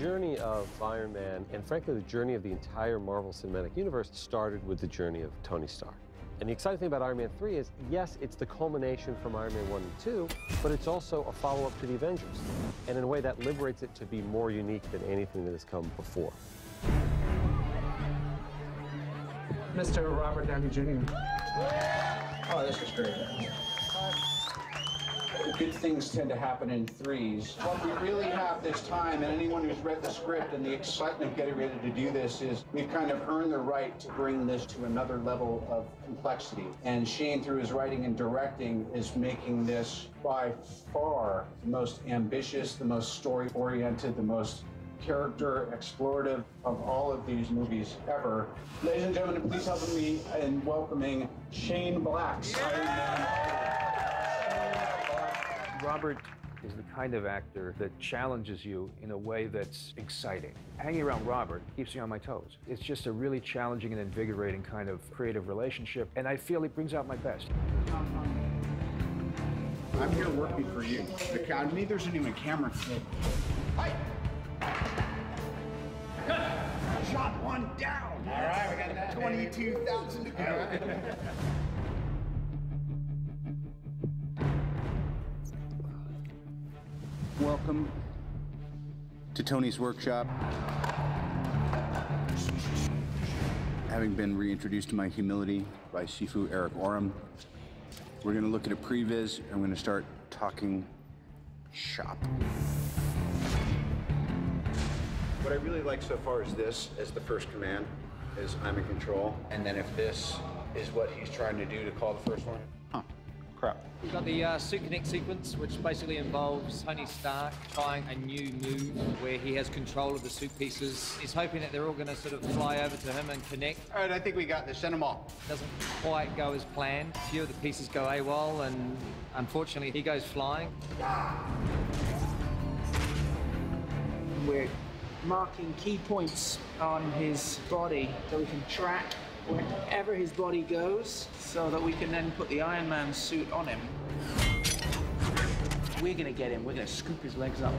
journey of Iron Man, and frankly, the journey of the entire Marvel Cinematic Universe started with the journey of Tony Stark. And the exciting thing about Iron Man 3 is, yes, it's the culmination from Iron Man 1 and 2, but it's also a follow-up to the Avengers. And in a way that liberates it to be more unique than anything that has come before. Mr. Robert Downey Jr. Oh, this is great. Good things tend to happen in threes. What we really have this time, and anyone who's read the script and the excitement of getting ready to do this, is we've kind of earned the right to bring this to another level of complexity. And Shane, through his writing and directing, is making this by far the most ambitious, the most story-oriented, the most character explorative of all of these movies ever. Ladies and gentlemen, please help me in welcoming Shane Black. Robert is the kind of actor that challenges you in a way that's exciting. Hanging around Robert keeps me on my toes. It's just a really challenging and invigorating kind of creative relationship, and I feel it brings out my best. I'm here working for you. The Academy, there's an even camera. Hi! Shot one down. All right, we got that. 22,000 to go. Welcome to Tony's workshop. Having been reintroduced to my humility by Sifu Eric Oram, we're going to look at a previs and we're going to start talking shop. What I really like so far is this as the first command, is I'm in control. And then if this is what he's trying to do to call the first one, crap. We've got the Suit Connect sequence, which basically involves Tony Stark trying a new move where he has control of the suit pieces. He's hoping that they're all going to sort of fly over to him and connect. All right, I think we got this. Send them all. Doesn't quite go as planned. A few of the pieces go AWOL, and unfortunately, he goes flying. We're marking key points on his body so we can track wherever his body goes so that we can then put the Iron Man suit on him. We're gonna get him, we're gonna scoop his legs up.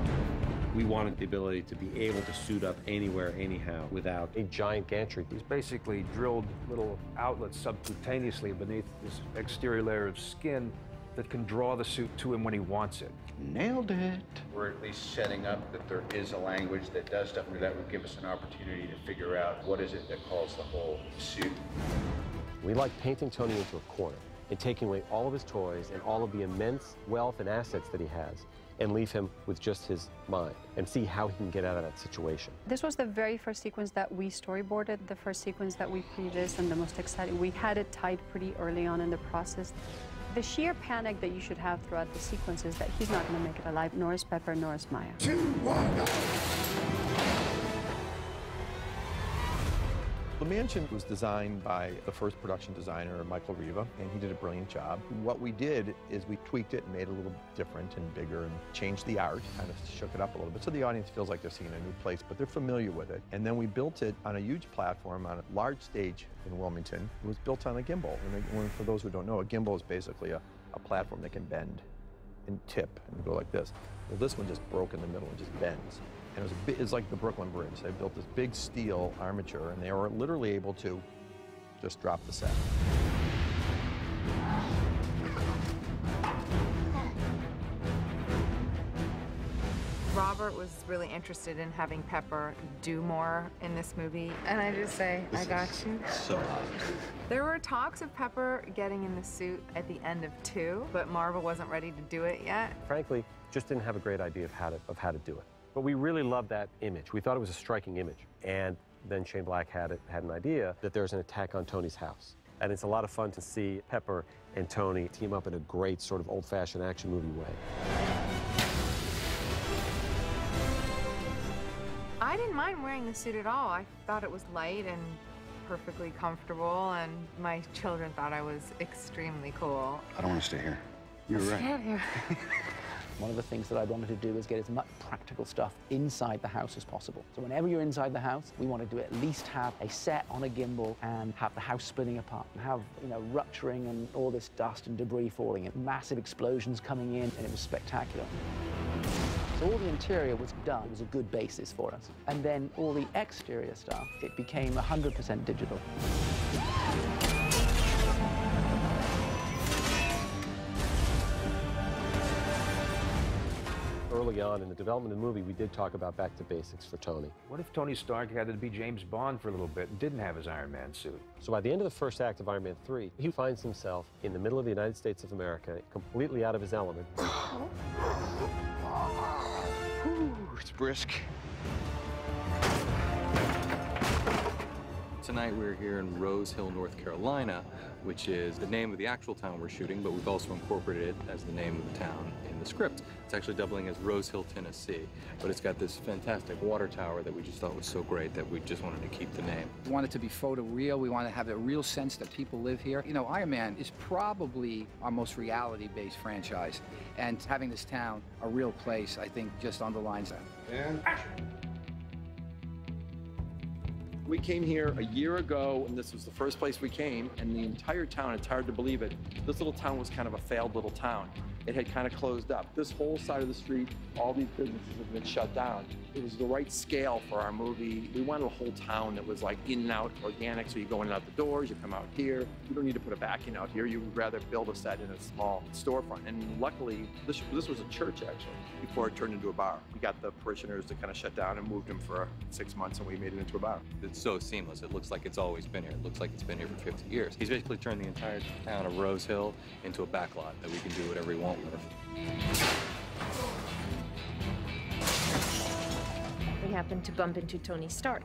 We wanted the ability to be able to suit up anywhere, anyhow, without A giant gantry. He's basically drilled little outlets subcutaneously beneath this exterior layer of skin that can draw the suit to him when he wants it. Nailed it. We're at least setting up that there is a language that does stuff, and that would give us an opportunity to figure out what is it that calls the whole suit. We like painting Tony into a corner and taking away all of his toys and all of the immense wealth and assets that he has and leave him with just his mind and see how he can get out of that situation. This was the very first sequence that we storyboarded, the first sequence that we prevised, and the most exciting. We had it tied pretty early on in the process. The sheer panic that you should have throughout the sequence is that he's not going to make it alive, nor is Pepper, nor is Maya. The mansion was designed by the first production designer, Michael Riva, and he did a brilliant job. What we did is we tweaked it and made it a little different and bigger and changed the art, kind of shook it up a little bit so the audience feels like they're seeing a new place, but they're familiar with it. And then we built it on a huge platform on a large stage in Wilmington. It was built on a gimbal. And for those who don't know, a gimbal is basically a platform that can bend and tip and go like this. Well, this one just broke in the middle and just bends. And it's like the Brooklyn Bridge. They built this big steel armature, and they were literally able to just drop the set. Robert was really interested in having Pepper do more in this movie, and I just say, I got you. So hot. There were talks of Pepper getting in the suit at the end of 2, but Marvel wasn't ready to do it yet. Frankly, just didn't have a great idea of how to do it. But we really loved that image. We thought it was a striking image. And then Shane Black had an idea that there's an attack on Tony's house. And it's a lot of fun to see Pepper and Tony team up in a great sort of old-fashioned action movie way. I didn't mind wearing the suit at all. I thought it was light and perfectly comfortable, and my children thought I was extremely cool. I don't want to stay here. You're right. Stay here. One of the things that I wanted to do is get as much practical stuff inside the house as possible. So whenever you're inside the house, we wanted to at least have a set on a gimbal and have the house splitting apart and have, rupturing and all this dust and debris falling and massive explosions coming in, and it was spectacular. So all the interior was done. It was a good basis for us. And then all the exterior stuff, it became 100% digital. Early on in the development of the movie, we did talk about back to basics for Tony. What if Tony Stark had to be James Bond for a little bit and didn't have his Iron Man suit? So by the end of the first act of Iron Man 3, he finds himself in the middle of the United States of America, completely out of his element. It's brisk. Tonight we're here in Rose Hill, North Carolina, which is the name of the actual town we're shooting, but we've also incorporated it as the name of the town in the script. It's actually doubling as Rose Hill, Tennessee, but it's got this fantastic water tower that we just thought was so great that we just wanted to keep the name. We want it to be photoreal. We want to have a real sense that people live here. You know, Iron Man is probably our most reality-based franchise, and having this town a real place, I think, just underlines that. And action! We came here a year ago, and this was the first place we came, and the entire town, it's hard to believe it, this little town was kind of a failed little town. It had kind of closed up. This whole side of the street, all these businesses have been shut down. It was the right scale for our movie. We wanted a whole town that was like in and out, organic, so you go in and out the doors, you come out here. You don't need to put a back in out here. You would rather build a set in a small storefront. And luckily, this was a church, actually, before it turned into a bar. We got the parishioners to kind of shut down and moved them for 6 months, and we made it into a bar. It's so seamless. It looks like it's always been here. It looks like it's been here for 50 years. He's basically turned the entire town of Rose Hill into a backlot that we can do whatever we want with. We happened to bump into Tony Stark.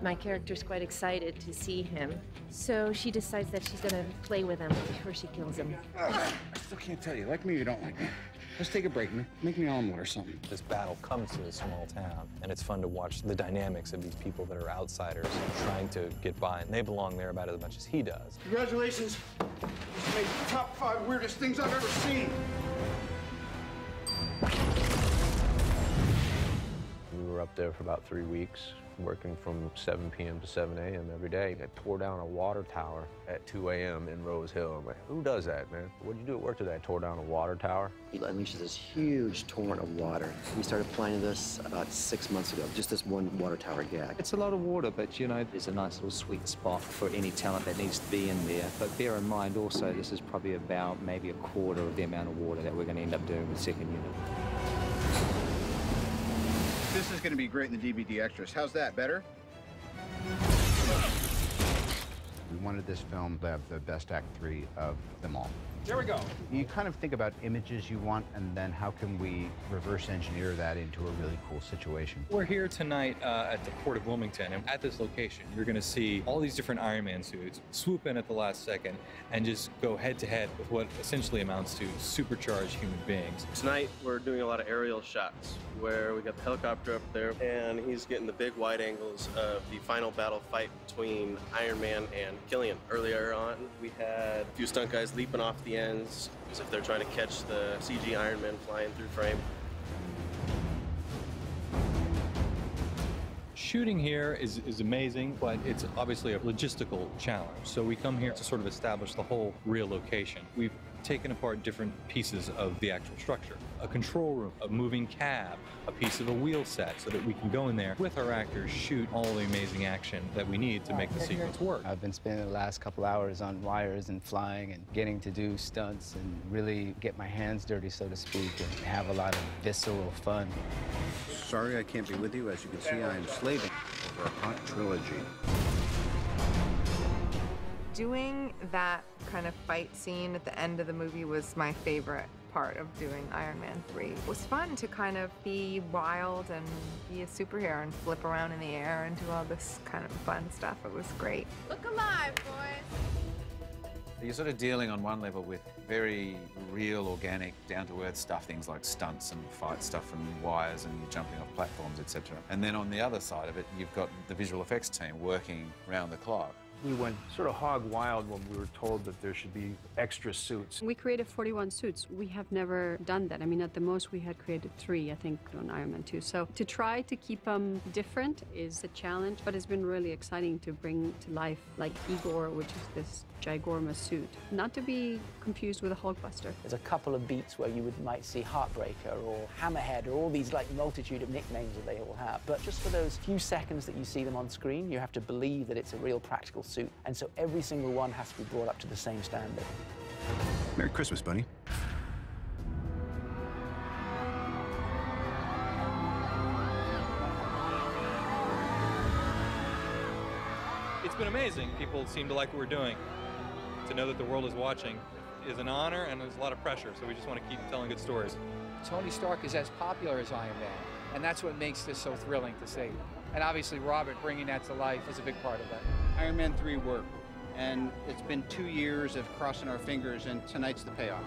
My character's quite excited to see him, so she decides that she's gonna play with him before she kills him. I still can't tell you, like me or you don't like me. Let's take a break, man. Make me an omelet or something. This battle comes to a small town, and it's fun to watch the dynamics of these people that are outsiders trying to get by, and they belong there about as much as he does. Congratulations. This made the top 5 weirdest things I've ever seen. We were up there for about 3 weeks, working from 7 p.m. to 7 a.m. every day. I tore down a water tower at 2 a.m. in Rose Hill. I'm like, who does that, man? What'd you do at work today? I tore down a water tower. He unleashes this huge torrent of water. We started planning this about 6 months ago, just this one water tower gag. It's a lot of water, but you know, there's a nice little sweet spot for any talent that needs to be in there. But bear in mind also, this is probably about maybe a quarter of the amount of water that we're going to end up doing with the second unit. This is going to be great in the DVD extras. How's that, better? We wanted this film to have the best Act 3 of them all. There we go. You kind of think about images you want, and then how can we reverse engineer that into a really cool situation? We're here tonight at the Port of Wilmington, and at this location, you're going to see all these different Iron Man suits swoop in at the last second and just go head-to-head with what essentially amounts to supercharged human beings. Tonight, we're doing a lot of aerial shots where we got the helicopter up there, and he's getting the big wide angles of the final battle fight between Iron Man and Killian. Earlier on, we had a few stunt guys leaping off the ends as if they're trying to catch the CG Iron Man flying through frame. Shooting here is amazing, but it's obviously a logistical challenge. So we come here to sort of establish the whole real location. We've taken apart different pieces of the actual structure. A control room, a moving cab, a piece of a wheel set, so that we can go in there with our actors, shoot all the amazing action that we need to make the sequence work. I've been spending the last couple hours on wires and flying and getting to do stunts and really get my hands dirty, so to speak, and have a lot of visceral fun. Sorry I can't be with you. As you can see, I am slaving over a hot trilogy. Doing that kind of fight scene at the end of the movie was my favorite part of doing Iron Man 3. It was fun to kind of be wild and be a superhero and flip around in the air and do all this kind of fun stuff. It was great. Look alive, boys! You're sort of dealing on one level with very real, organic, down-to-earth stuff, things like stunts and fight stuff and wires and jumping off platforms, etc. And then on the other side of it, you've got the visual effects team working round the clock. We went sort of hog wild when we were told that there should be extra suits. We created 41 suits. We have never done that. I mean, at the most, we had created 3, I think, on Iron Man 2. So to try to keep them different is a challenge, but it's been really exciting to bring to life, like Igor, which is this gigormous suit. Not to be confused with a Hulkbuster. There's a couple of beats where you might see Heartbreaker or Hammerhead or all these like multitude of nicknames that they all have. But just for those few seconds that you see them on screen, you have to believe that it's a real practical suit. And so every single one has to be brought up to the same standard. Merry Christmas, Bunny. It's been amazing. People seem to like what we're doing. To know that the world is watching is an honor, and there's a lot of pressure, so we just want to keep telling good stories. Tony Stark is as popular as Iron Man, and that's what makes this so thrilling to see. And obviously Robert bringing that to life is a big part of that. Iron Man 3 worked, and it's been 2 years of crossing our fingers, and tonight's the payoff.